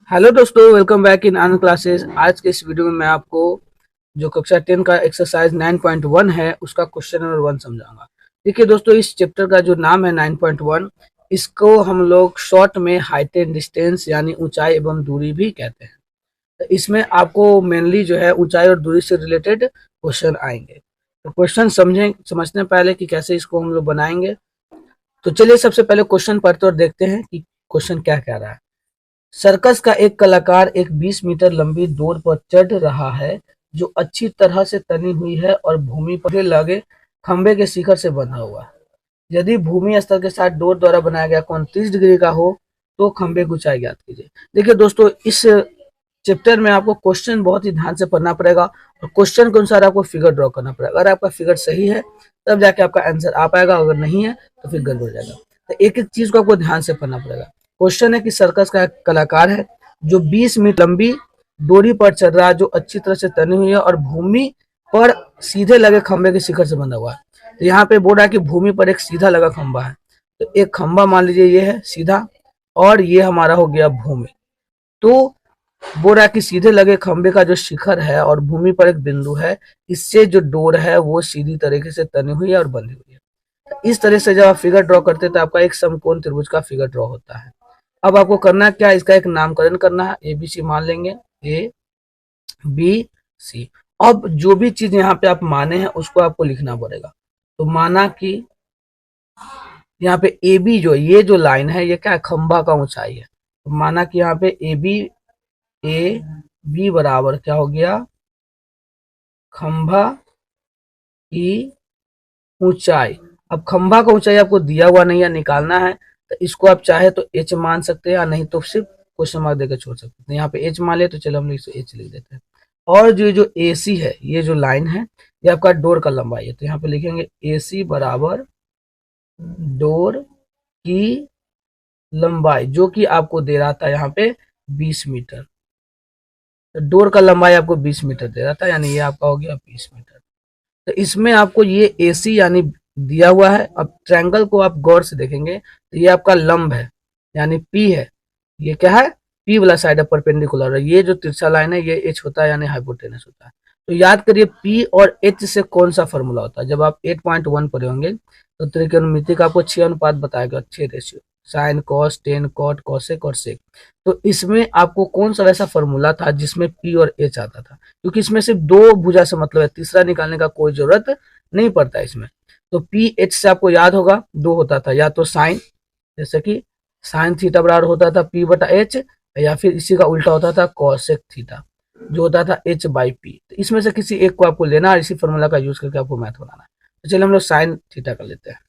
Hello दोस्तों, welcome back in Anand classes. आज के इस वीडियो में मैं आपको जो कक्षा 10 का एक्सरसाइज 9.1 है उसका क्वेश्चन नंबर 1 समझाऊंगा। देखिए दोस्तों, इस चैप्टर का जो नाम है 9.1, इसको हम लोग शॉर्ट में हाइट एंड डिस्टेंस यानी ऊंचाई एवं दूरी भी कहते हैं। तो इसमें आपको मेनली जो है ऊंचाई और दूरी से रिलेटेड क्वेश्चन आएंगे। तो क्वेश्चन समझने पहले कि कैसे इसको हम लोग बनाएंगे। तो चलिए सबसे पहले क्वेश्चन पढ़ते और देखते हैं कि क्वेश्चन क्या कह रहा है। सर्कस का एक कलाकार एक 20 मीटर लंबी डोर पर चढ़ रहा है जो अच्छी तरह से तनी हुई है और भूमि पर लगे खंबे के शिखर से बंधा हुआ है। यदि भूमि स्तर के साथ डोर द्वारा बनाया गया कोण 30 डिग्री का हो तो खंबे की ऊंचाई ज्ञात कीजिए। देखिए दोस्तों, इस चैप्टर में आपको क्वेश्चन बहुत ही ध्यान से पढ़ना पड़ेगा और क्वेश्चन के अनुसार आपको फिगर ड्रॉ करना पड़ेगा। अगर आपका फिगर सही है तब जाके आपका आंसर आ पाएगा, अगर नहीं है तो फिर गड़बड़ जाएगा। तो एक एक चीज को आपको ध्यान से पढ़ना पड़ेगा। क्वेश्चन है कि सर्कस का एक कलाकार है जो 20 मीटर लंबी डोरी पर चल रहा है जो अच्छी तरह से तनी हुई है और भूमि पर सीधे लगे खंबे के शिखर से बंधा हुआ है। तो यहाँ पे बोल रहा है कि भूमि पर एक सीधा लगा खंबा है। तो एक खंबा मान लीजिए ये है सीधा, और ये हमारा हो गया भूमि। तो बोल रहा है कि सीधे लगे खंबे का जो शिखर है और भूमि पर एक बिंदु है, इससे जो डोर है वो सीधी तरीके से तनी हुई है और बंधी हुई है। तो इस तरह से जब आप फिगर ड्रॉ करते हैं तो आपका एक समकोण त्रिभुज का फिगर ड्रॉ होता है। अब आपको करना क्या है, इसका एक नामकरण करना है। ए बी सी मान लेंगे, ए बी सी। अब जो भी चीज यहाँ पे आप माने हैं उसको आपको लिखना पड़ेगा। तो माना कि यहाँ पे ए बी जो ये जो लाइन है ये क्या है, खंभा का ऊंचाई है। तो माना कि यहाँ पे ए बी बराबर क्या हो गया, खंभा की ऊंचाई। अब खंभा का ऊंचाई आपको दिया हुआ नहीं है, निकालना है। तो इसको आप चाहे तो एच मान सकते हैं या नहीं तो सिर्फ क्वेश्चन मार्क देकर छोड़ सकते हैं। तो यहाँ पे एच मान ले तो चलो हम इसे एच लिख देते हैं। और जो ए सी है, ये जो लाइन है ये आपका डोर का लंबाई है। तो यहाँ पे लिखेंगे ए सी बराबर डोर की लंबाई, जो कि आपको दे रहा था यहाँ पे 20 मीटर। तो डोर का लंबाई आपको 20 मीटर दे रहा था, यानी ये आपका हो गया 20 मीटर। तो इसमें आपको ये एसी यानी दिया हुआ है। अब ट्रायंगल को आप गौर से देखेंगे तो ये आपका लंब है यानी पी है। ये क्या है, पी वाला साइड है, परपेंडिकुलर है। ये जो तिरछा लाइन है ये एच होता है यानी हाइपोटेनस होता है। तो याद करिए पी और एच से कौन सा फॉर्मूला होता है। जब आप 8.1 पढ़े होंगे तो त्रिकोणमिति का आपको 6 अनुपात बताएगा, 6 ratio, sine cos tan cot cosec और सेक। तो इसमें आपको कौन सा वैसा फॉर्मूला था जिसमें पी और एच आता था, क्योंकि इसमें सिर्फ दो भुजा से मतलब है, तीसरा निकालने का कोई जरूरत नहीं पड़ता इसमें। तो पी एच से आपको याद होगा दो होता था, या तो साइन, जैसे कि साइन थीटा बराबर होता था पी बटा एच, या फिर इसी का उल्टा होता था कॉसेक थीटा जो होता था एच बाई पी। तो इसमें से किसी एक को आपको लेना और इसी फॉर्मूला का यूज करके आपको मैथ बनाना है। तो चलिए हम लोग साइन थीटा कर लेते हैं।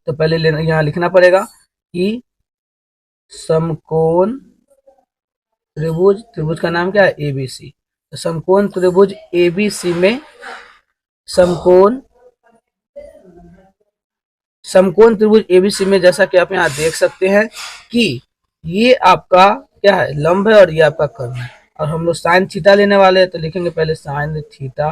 तो पहले लेना यहाँ लिखना पड़ेगा कि समकोण त्रिभुज, त्रिभुज का नाम क्या है एबीसी। तो समकोण त्रिभुज एबीसी में समकोण समकोण त्रिभुज एबीसी में जैसा कि आप यहाँ देख सकते हैं कि ये आपका क्या है, लंब है और ये आपका कर्ण है। और हम लोग साइन थीटा लेने वाले हैं तो लिखेंगे पहले साइन थीटा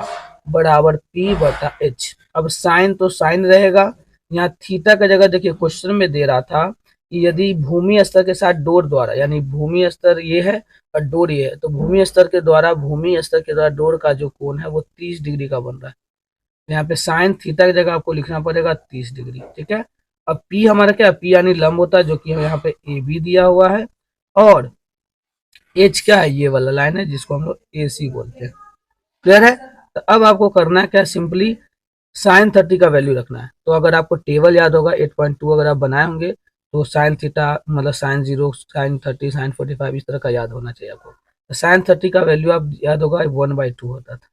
बराबर पी बटा एच। अब साइन तो साइन रहेगा, यहाँ थीटा का जगह देखिए क्वेश्चन में दे रहा था कि यदि भूमि स्तर के साथ डोर द्वारा, यानी भूमि स्तर ये है और डोर ये है, तो भूमि स्तर के द्वारा डोर का जो कोण है वो 30 डिग्री का बन रहा है। यहाँ पे साइन थीटा की जगह आपको लिखना पड़ेगा 30 डिग्री। ठीक है। अब पी हमारा क्या है, पी यानी लंब होता है, जो कि यहाँ पे ए बी दिया हुआ है। और एच क्या है, ये वाला लाइन है जिसको हम लोग ए सी बोलते हैं। क्लियर है। तो अब आपको करना है क्या, सिंपली साइन 30 का वैल्यू रखना है। तो अगर आपको टेबल याद होगा 8.2 अगर आप बनाए होंगे तो साइन थीटा मतलब साइन 0, साइन 30, साइन 45 इस तरह का याद होना चाहिए आपको। तो साइन 30 का वैल्यू आप याद होगा 1/2 होता था।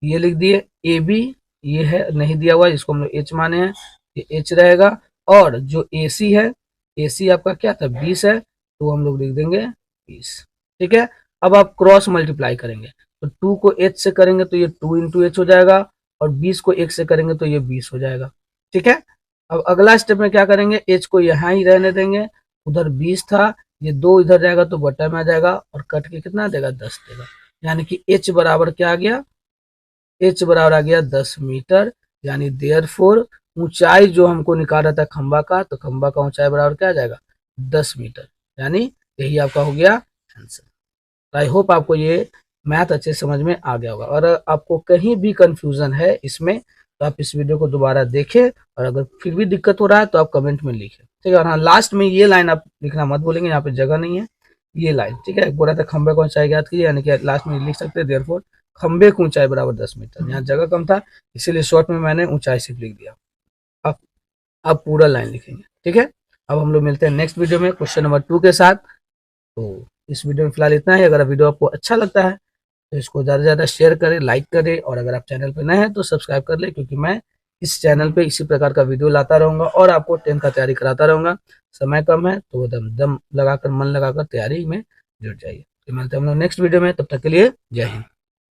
ये लिख दिए। ए बी ये है नहीं दिया हुआ, इसको हम लोग एच माने हैं, ये एच रहेगा। और जो ए सी है, ए सी आपका क्या था 20 है, तो हम लोग लिख देंगे 20। ठीक है। अब आप क्रॉस मल्टीप्लाई करेंगे तो 2 को एच से करेंगे तो ये 2 इंटू एच हो जाएगा, और 20 को 1 से करेंगे तो ये 20 हो जाएगा। ठीक है। अब अगला स्टेप में क्या करेंगे, एच को यहाँ ही रहने देंगे, उधर 20 था, ये 2 इधर जाएगा तो बटा में आ जाएगा और कट के कितना देगा 10 देगा। यानी कि एच बराबर क्या आ गया, एच बराबर आ गया 10 मीटर। यानी देयरफॉर ऊंचाई जो हमको निकाला था खंबा का, तो खंबा का ऊंचाई बराबर क्या आ जाएगा 10 मीटर। यानी यही आपका हो गया आंसर। आई होप आपको ये मैथ अच्छे समझ में आ गया होगा। और आपको कहीं भी कंफ्यूजन है इसमें तो आप इस वीडियो को दोबारा देखें, और अगर फिर भी दिक्कत हो रहा है तो आप कमेंट में लिखें, ठीक है। और हाँ, लास्ट में ये लाइन आप लिखना मत भूलेंगे, यहाँ पे जगह नहीं है, ये लाइन, ठीक है। बोला था खंबे को ऊंचाई ज्ञात कीजिए, यानी कि लास्ट में लिख सकते हैं देयरफॉर खंबे की ऊंचाई बराबर 10 मीटर। यहाँ जगह कम था इसीलिए शॉर्ट में मैंने ऊंचाई सिर्फ लिख दिया। अब पूरा लाइन लिखेंगे, ठीक है। अब हम लोग मिलते हैं नेक्स्ट वीडियो में क्वेश्चन नंबर 2 के साथ। तो इस वीडियो में फिलहाल इतना ही। अगर वीडियो आपको अच्छा लगता है तो इसको ज़्यादा से ज़्यादा शेयर करें, लाइक करें, और अगर आप चैनल पर नए हैं तो सब्सक्राइब कर लें, क्योंकि मैं इस चैनल पे इसी प्रकार का वीडियो लाता रहूँगा और आपको 10th का तैयारी कराता रहूँगा। समय कम है तो दम दम लगाकर, मन लगाकर तैयारी में जुट जाइए। तो मिलते हैं हम लोग नेक्स्ट वीडियो में, तब तक के लिए जय हिंद।